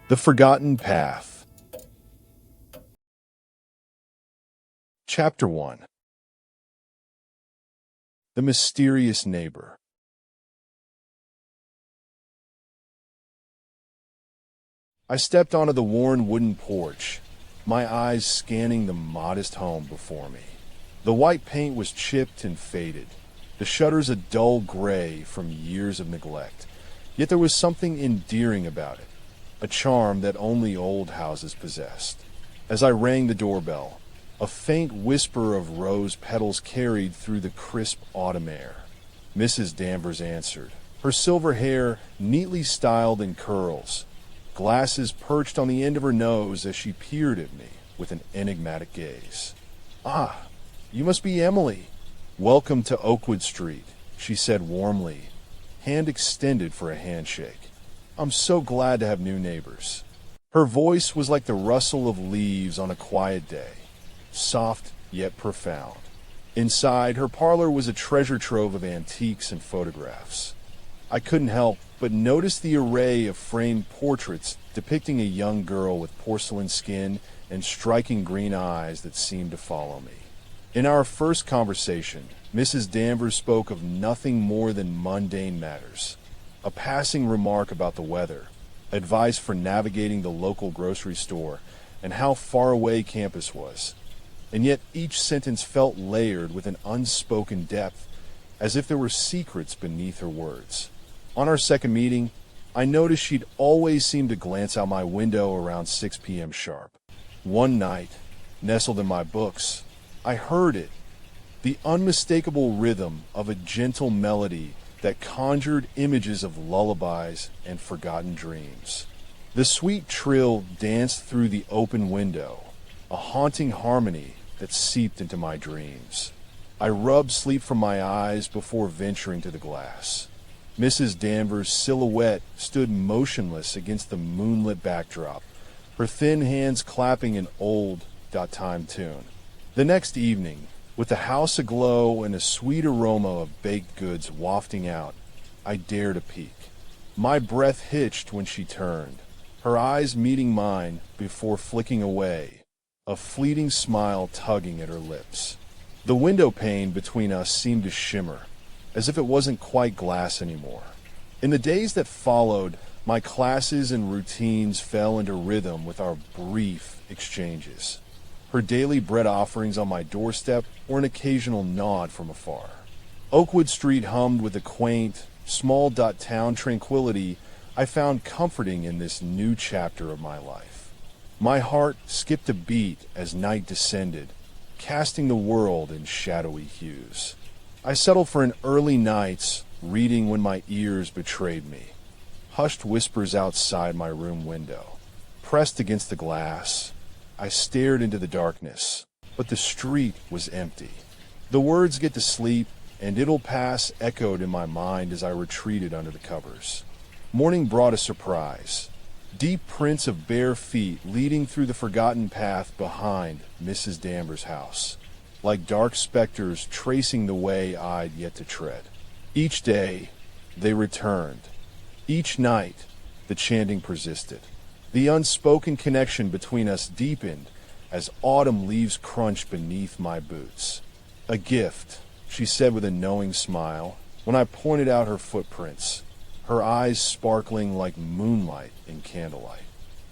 The Forgotten Path. Chapter 1. The Mysterious Neighbor. I stepped onto the worn wooden porch, my eyes scanning the modest home before me. The white paint was chipped and faded, the shutters a dull gray from years of neglect, yet there was something endearing about it, a charm that only old houses possessed. As I rang the doorbell, a faint whisper of rose petals carried through the crisp autumn air. Mrs. Danvers answered, her silver hair neatly styled in curls, glasses perched on the end of her nose as she peered at me with an enigmatic gaze. "Ah, you must be Emily. Welcome to Oakwood Street," she said warmly, hand extended for a handshake. "I'm so glad to have new neighbors." Her voice was like the rustle of leaves on a quiet day, soft yet profound. Inside, her parlor was a treasure trove of antiques and photographs. I couldn't help but notice the array of framed portraits depicting a young girl with porcelain skin and striking green eyes that seemed to follow me. In our first conversation, Mrs. Danvers spoke of nothing more than mundane matters, a passing remark about the weather, advice for navigating the local grocery store, and how far away campus was. And yet each sentence felt layered with an unspoken depth, as if there were secrets beneath her words. On our second meeting, I noticed she'd always seemed to glance out my window around 6 p.m. sharp. One night, nestled in my books, I heard it, the unmistakable rhythm of a gentle melody that conjured images of lullabies and forgotten dreams. The sweet trill danced through the open window, a haunting harmony that seeped into my dreams. I rubbed sleep from my eyes before venturing to the glass. Mrs. Danvers' silhouette stood motionless against the moonlit backdrop, her thin hands clapping an old time tune. The next evening, with the house aglow and a sweet aroma of baked goods wafting out, I dared a peek. My breath hitched when she turned, her eyes meeting mine before flicking away, a fleeting smile tugging at her lips. The window pane between us seemed to shimmer, as if it wasn't quite glass anymore. In the days that followed, my classes and routines fell into rhythm with our brief exchanges. Her daily bread offerings on my doorstep or an occasional nod from afar. Oakwood Street hummed with a quaint, small-dot town tranquility I found comforting in this new chapter of my life. My heart skipped a beat as night descended, casting the world in shadowy hues. I settled for an early night's reading when my ears betrayed me. Hushed whispers outside my room window. Pressed against the glass, I stared into the darkness, but the street was empty. The words "get to sleep" and "it'll pass" echoed in my mind as I retreated under the covers. Morning brought a surprise. Deep prints of bare feet leading through the forgotten path behind Mrs. Danvers' house, like dark specters tracing the way I'd yet to tread. Each day, they returned. Each night, the chanting persisted. The unspoken connection between us deepened as autumn leaves crunched beneath my boots. "A gift," she said with a knowing smile, when I pointed out her footprints, her eyes sparkling like moonlight in candlelight.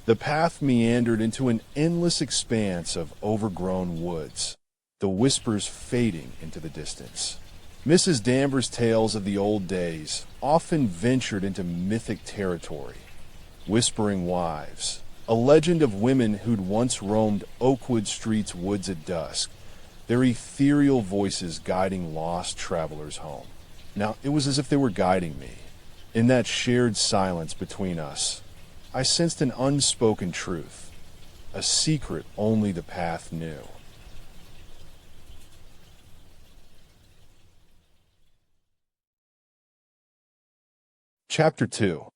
The path meandered into an endless expanse of overgrown woods, the whispers fading into the distance. Mrs. Danvers' tales of the old days often ventured into mythic territory. Whispering wives, a legend of women who'd once roamed Oakwood Street's woods at dusk, their ethereal voices guiding lost travelers home. Now, it was as if they were guiding me. In that shared silence between us, I sensed an unspoken truth, a secret only the path knew. Chapter 2.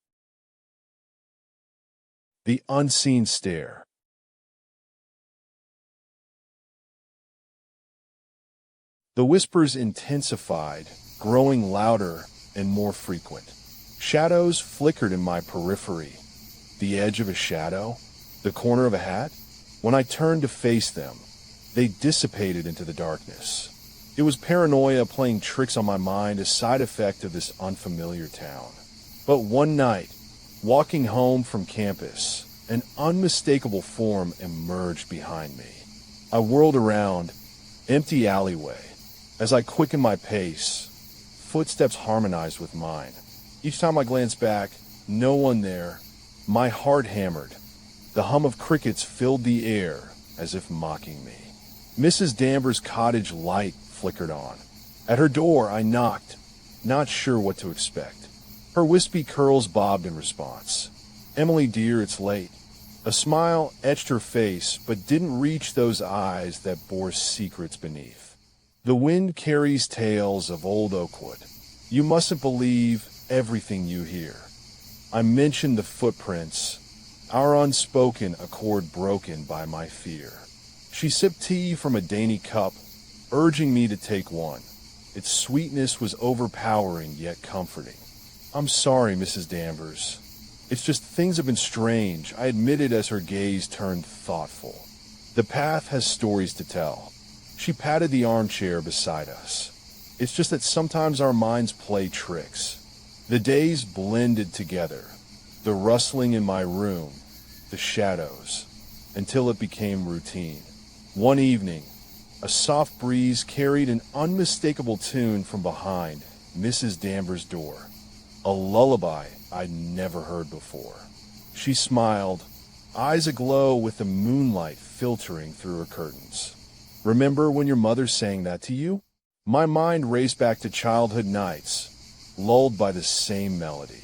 The Unseen Stare. The whispers intensified, growing louder and more frequent. Shadows flickered in my periphery, the edge of a shadow, the corner of a hat. When I turned to face them, they dissipated into the darkness. It was paranoia playing tricks on my mind, a side effect of this unfamiliar town. But one night, walking home from campus, an unmistakable form emerged behind me. I whirled around, empty alleyway. As I quickened my pace, footsteps harmonized with mine. Each time I glanced back, no one there. My heart hammered. The hum of crickets filled the air as if mocking me. Mrs. Danvers' cottage light flickered on. At her door, I knocked, not sure what to expect. Her wispy curls bobbed in response. "Emily, dear, it's late." A smile etched her face, but didn't reach those eyes that bore secrets beneath. "The wind carries tales of old Oakwood. You mustn't believe everything you hear." I mentioned the footprints, our unspoken accord broken by my fear. She sipped tea from a dainty cup, urging me to take one. Its sweetness was overpowering yet comforting. "I'm sorry, Mrs. Danvers. It's just things have been strange," I admitted as her gaze turned thoughtful. "The path has stories to tell." She patted the armchair beside us. "It's just that sometimes our minds play tricks." The days blended together, the rustling in my room, the shadows, until it became routine. One evening, a soft breeze carried an unmistakable tune from behind Mrs. Danvers' door, a lullaby I'd never heard before. She smiled, eyes aglow with the moonlight filtering through her curtains. "Remember when your mother sang that to you?" My mind raced back to childhood nights, lulled by the same melody.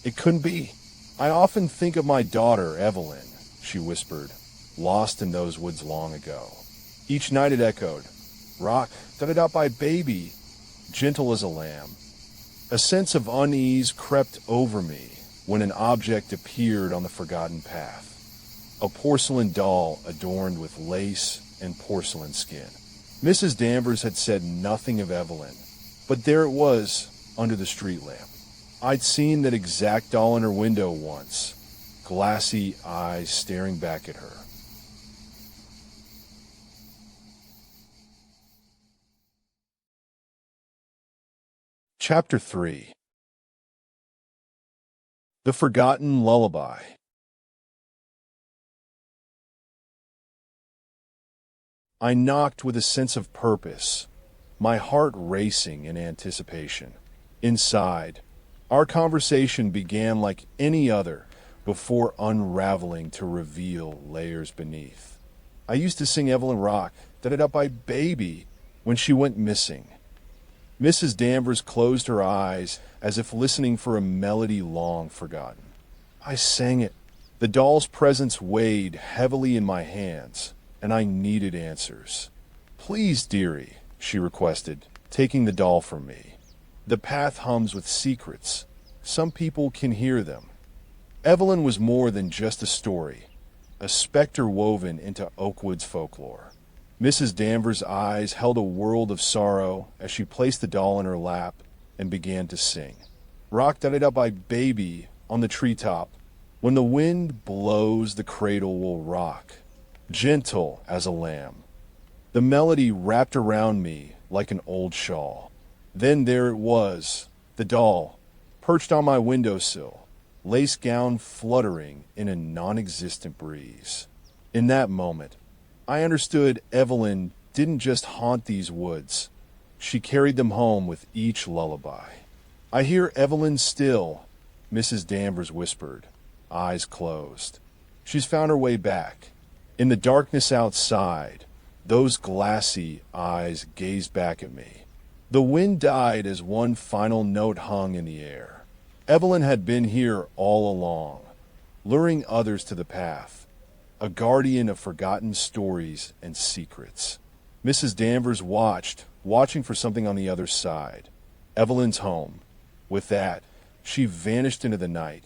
"It couldn't be. I often think of my daughter, Evelyn," she whispered, lost in those woods long ago. Each night it echoed, "Rock, da-da-da by baby, gentle as a lamb." A sense of unease crept over me when an object appeared on the forgotten path. A porcelain doll adorned with lace and porcelain skin. Mrs. Danvers had said nothing of Evelyn, but there it was under the street lamp. I'd seen that exact doll in her window once, glassy eyes staring back at her. Chapter 3. The Forgotten Lullaby. I knocked with a sense of purpose, my heart racing in anticipation. Inside, our conversation began like any other before unraveling to reveal layers beneath. I used to sing Evelyn Rock, da-da-da by baby, when she went missing. Mrs. Danvers closed her eyes as if listening for a melody long forgotten. I sang it. The doll's presence weighed heavily in my hands, and I needed answers. "Please, dearie," she requested, taking the doll from me. "The path hums with secrets. Some people can hear them." Evelyn was more than just a story, a specter woven into Oakwood's folklore. Mrs. Danvers' eyes held a world of sorrow as she placed the doll in her lap and began to sing. "Rock da-da-da by baby on the treetop. When the wind blows, the cradle will rock, gentle as a lamb." The melody wrapped around me like an old shawl. Then there it was, the doll, perched on my windowsill, lace gown fluttering in a non-existent breeze. In that moment, I understood Evelyn didn't just haunt these woods. She carried them home with each lullaby. "I hear Evelyn still," Mrs. Danvers whispered, eyes closed. "She's found her way back." In the darkness outside, those glassy eyes gazed back at me. The wind died as one final note hung in the air. Evelyn had been here all along, luring others to the path, a guardian of forgotten stories and secrets. Mrs. Danvers watching for something on the other side. Evelyn's home. With that, she vanished into the night,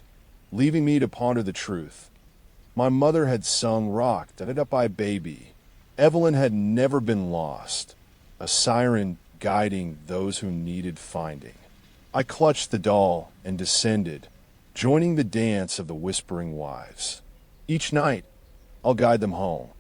leaving me to ponder the truth. My mother had sung Rock, da-da-da by baby. Evelyn had never been lost, a siren guiding those who needed finding. I clutched the doll and descended, joining the dance of the whispering wives. Each night, I'll guide them home,